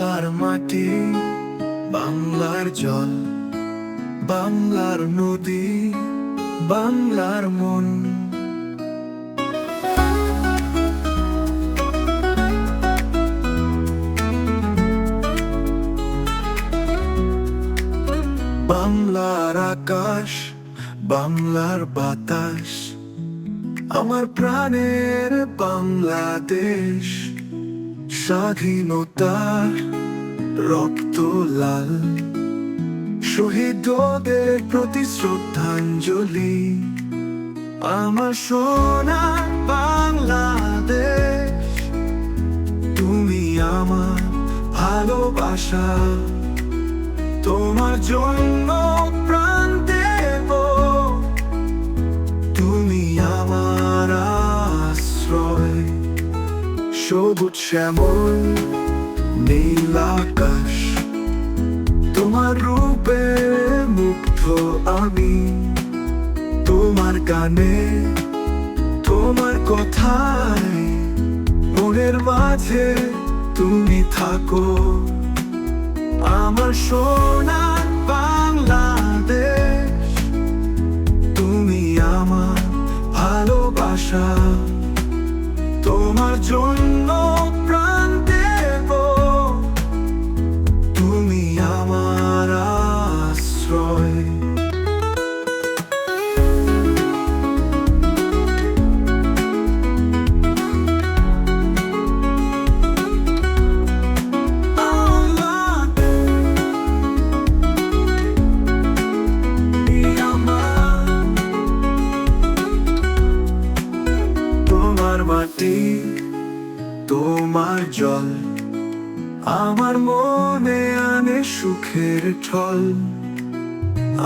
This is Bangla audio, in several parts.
বাংলার মাটি, বাংলার জল, বাংলার নদী, বাংলার মন। বাংলার আকাশ, বাংলার বাতাস, আমার প্রাণের বাংলাদেশ। স্বাধীনতার রক্ত লাল, শহীদদের প্রতি শ্রদ্ধাঞ্জলি। আমার সোনার বাংলাদেশ, তুমি আমার ভালোবাসা। তোমার জন্য প্রাণ দেব, তুমি আমার আশ্রয়। সবুজ শ্যামল নীল আকাশ, তোমার রূপে মুগ্ধ আমি। তোমার গানে, তোমার কথায়, মনের মাঝে তুমি থাকো। আমার সোনার বাংলাদেশ, তুমি আমার ভালোবাসা। তোমার জন্য প্রাণ দেব, তুমি আমার আশ্রয়। তোমার মাটি, তোমার জল, আমার মনে আনে সুখের ঢল।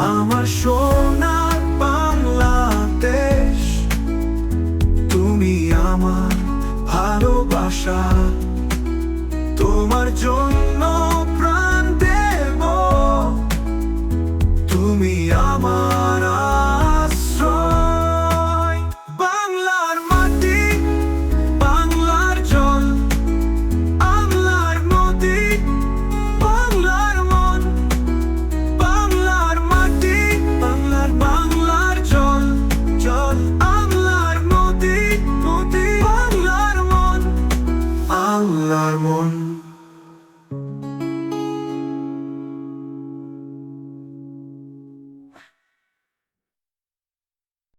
আমার সোনার বাংলাদেশ, তুমি আমার ভালোবাসা। তোমার জন্য